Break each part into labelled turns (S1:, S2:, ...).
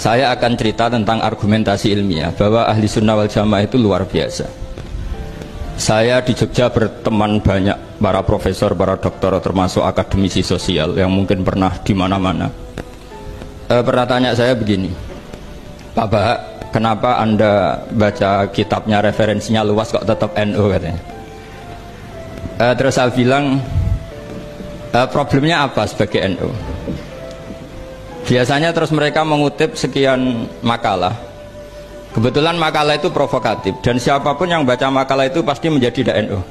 S1: Saya akan cerita tentang argumentasi ilmiah bahwa ahli sunnah wal jamaah itu luar biasa. Saya di Jogja berteman banyak para profesor, para doktor, termasuk akademisi sosial yang mungkin pernah di mana-mana. Pernah tanya saya begini, Pak Bahak, kenapa Anda baca kitabnya referensinya luas kok tetap NU katanya. Terus saya bilang, problemnya apa sebagai NU? Biasanya terus mereka mengutip sekian makalah. Kebetulan makalah itu provokatif dan siapapun yang baca makalah itu pasti menjadi NU,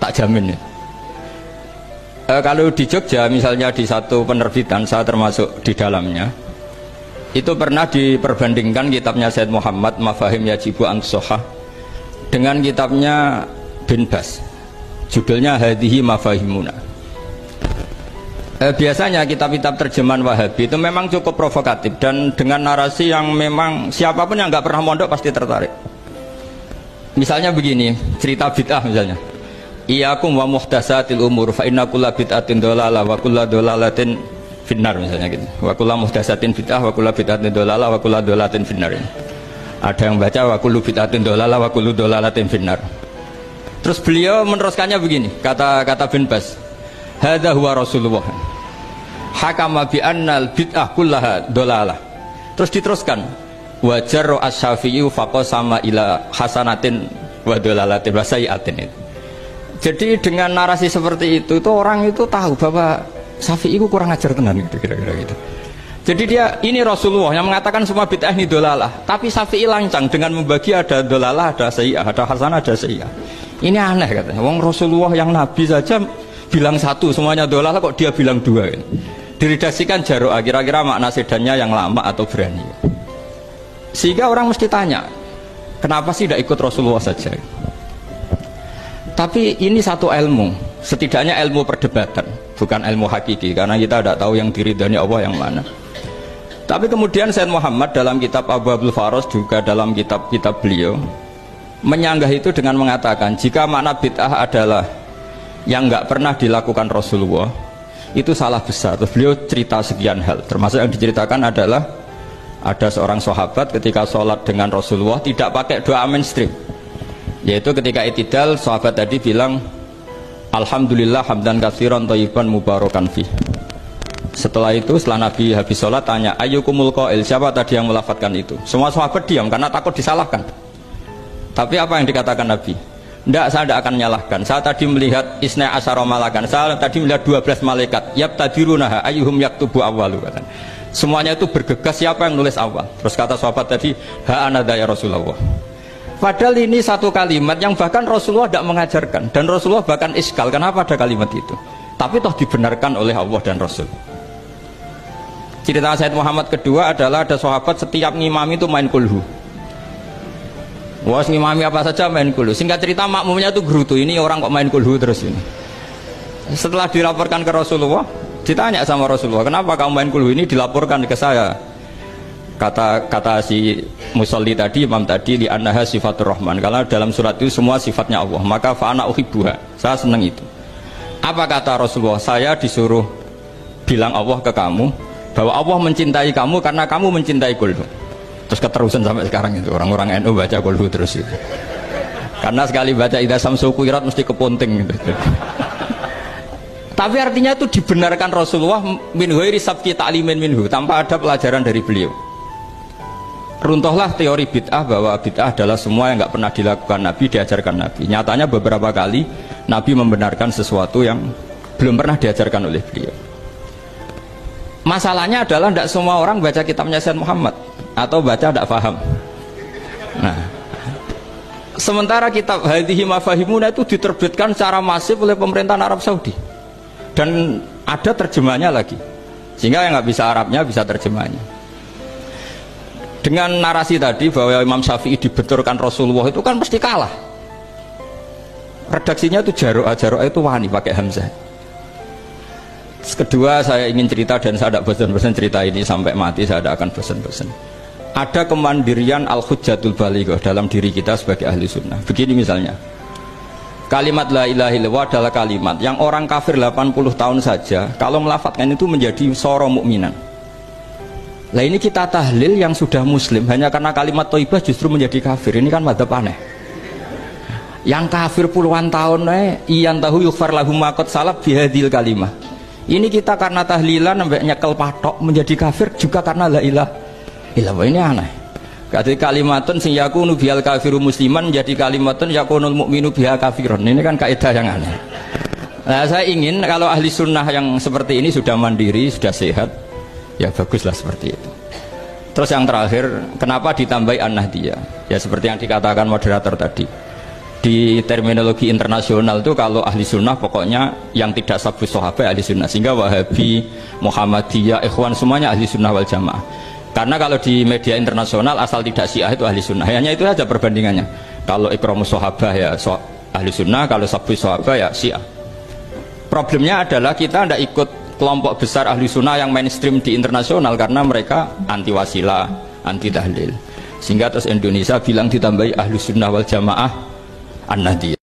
S1: tak jamin ya. Kalau di Jogja misalnya di satu penerbitan, saya termasuk di dalamnya, itu pernah diperbandingkan kitabnya Said Muhammad Mafahim Yajibu An-Sohah dengan kitabnya Bin Bas, judulnya Hadihi Mafahimuna. Biasanya kitab-kitab terjemahan Wahabi itu memang cukup provokatif dan dengan narasi yang memang siapapun yang nggak pernah mondok pasti tertarik. Misalnya begini, cerita bid'ah misalnya, Iyyakum wa muhdatsatil umur fa inna kulla bid'atin dhalalah wa kulla dhalalatin finnar, misalnya gitu. Wa kulla muhdatsatin bid'ah wa kulla bid'atin dhalalah wa kulla dhalalatin finnar. Ada yang baca wa kullu bid'atin dhalalah wa kullu dhalalatin finnar. Terus beliau meneruskannya begini, kata Bin Bas, hadza huwa Rasulullah hakama bi annal bid'ah kullaha dhalalah. Terus diteruskan wajar asy-Syafi'i faqasama ila hasanatin wa dhalalatin wa sayyi'atin. Jadi dengan narasi seperti itu orang itu tahu bahwa Syafi'i itu kurang ajar tenan gitu, kira-kira gitu. Jadi dia ini Rasulullah yang mengatakan semua bid'ah ini dhalalah, tapi Syafi'i lancang dengan membagi ada dhalalah, ada sayyi'ah, ada hasanah, ada sayyi'ah. Ini aneh katanya. Wong Rasulullah yang nabi saja bilang satu semuanya dhalalah, kok dia bilang dua gitu. Diredaksikan Jaro'ah, kira-kira makna sedannya yang lama atau berani. Sehingga orang mesti tanya, kenapa sih tidak ikut Rasulullah saja? Tapi ini satu ilmu, setidaknya ilmu perdebatan, bukan ilmu hakiki, karena kita tidak tahu yang diridhani Allah yang mana. Tapi kemudian Said Muhammad dalam kitab Abu Abdul Faros, juga dalam kitab-kitab beliau menyanggah itu dengan mengatakan jika makna bid'ah adalah yang nggak pernah dilakukan Rasulullah, itu salah besar. Terus beliau cerita sekian hal, termasuk yang diceritakan adalah ada seorang sahabat ketika sholat dengan Rasulullah tidak pakai doa mainstream, yaitu ketika itidal sahabat tadi bilang alhamdulillah hamdan katsiran thayyiban mubarakan fih. Setelah itu setelah Nabi habis sholat tanya ayyukumul qail, siapa tadi yang melafadzkan itu? Semua sahabat diam karena takut disalahkan. Tapi apa yang dikatakan Nabi? Tidak, saya tidak akan menyalahkan. Saya tadi melihat isna asyara malakan. Saya tadi melihat 12 malaikat. Yabtadirunaha ayyuhum yaktubu awwalu. Semuanya itu bergegas siapa yang nulis awal. Terus kata sahabat tadi, ha anadha ya Rasulullah. Padahal ini satu kalimat yang bahkan Rasulullah tidak mengajarkan. Dan Rasulullah bahkan iskal. Kenapa ada kalimat itu? Tapi toh dibenarkan oleh Allah dan Rasul. Cerita Said Muhammad kedua adalah ada sahabat setiap ngimami itu main kulhu. Wah, ngimami apa saja main kulhu. Singkat cerita makmumnya itu gerutu, ini orang kok main kulhu terus ini. Setelah dilaporkan ke Rasulullah, ditanya sama Rasulullah, kenapa kamu main kulhu? Ini dilaporkan ke saya. Kata si musolli tadi, imam tadi, li annaha sifatur rahman, karena dalam surat itu semua sifatnya Allah, maka fa'ana uhibbuha, saya senang itu. Apa kata Rasulullah? Saya disuruh bilang Allah ke kamu bahwa Allah mencintai kamu karena kamu mencintai kulhu. Terus keterusan sampai sekarang itu orang-orang NU baca kulhu terus itu. Karena sekali baca idza samsu kuwirat mesti keponting gitu. Tapi artinya itu dibenarkan Rasulullah min ghairi sabqi ta'limin minhu, tanpa ada pelajaran dari beliau. Runtuhlah teori bid'ah bahwa bid'ah adalah semua yang nggak pernah dilakukan Nabi, diajarkan Nabi. Nyatanya beberapa kali Nabi membenarkan sesuatu yang belum pernah diajarkan oleh beliau. Masalahnya adalah tidak semua orang baca kitabnya Said Muhammad atau baca tidak paham. Nah, sementara kitab Hadihi Mafahimuna itu diterbitkan secara masif oleh pemerintahan Arab Saudi dan ada terjemahnya lagi, sehingga yang nggak bisa Arabnya bisa terjemahnya. Dengan narasi tadi bahwa Imam Syafi'i dibenturkan Rasulullah itu kan pasti kalah. Redaksinya itu Jaro'ah itu wani pakai hamzah. Kedua, saya ingin cerita dan saya tidak bosan-bosan cerita ini sampai mati, saya tidak akan bosan-bosan. Ada kemandirian al-hujjatul balighah dalam diri kita sebagai ahli sunnah. Begini misalnya, kalimat la ilaha illallah adalah kalimat yang orang kafir 80 tahun saja kalau melafadzkan itu menjadi soro mukminan. Lah ini kita tahlil yang sudah muslim hanya karena kalimat thayyibah justru menjadi kafir. Ini kan madzhab aneh. Yang kafir puluhan tahun iyan tahu yughfar lahum ma qad salaf bihadil kalimah. Ini kita karena tahlilan sampai nyekel patok menjadi kafir juga karena la ilaha illallah. Ini aneh. Kata kalimatun sing yakunu bihal kafiru musliman jadi kalimatun yakunul mukminu biha kafirun. Ini kan kaidah yang aneh. Nah, saya ingin kalau ahli sunnah yang seperti ini sudah mandiri, sudah sehat, ya baguslah seperti itu. Terus yang terakhir, kenapa ditambahi an-nahdiyah? Ya seperti yang dikatakan moderator tadi. Di terminologi internasional itu kalau ahli sunnah pokoknya yang tidak sabus sahabat ahli sunnah. Sehingga Wahabi, Muhammadiyah, Ikhwan semuanya ahli sunnah wal jamaah. Karena kalau di media internasional asal tidak syiah itu ahli sunnah. Hanya itu saja perbandingannya. Kalau ikramus sahabat ya ahli sunnah, kalau sabus sahabat ya syiah. Problemnya adalah kita tidak ikut kelompok besar ahli sunnah yang mainstream di internasional karena mereka anti wasilah, anti tahlil. Sehingga terus Indonesia bilang ditambahi ahli sunnah wal jamaah an-nahdiyah.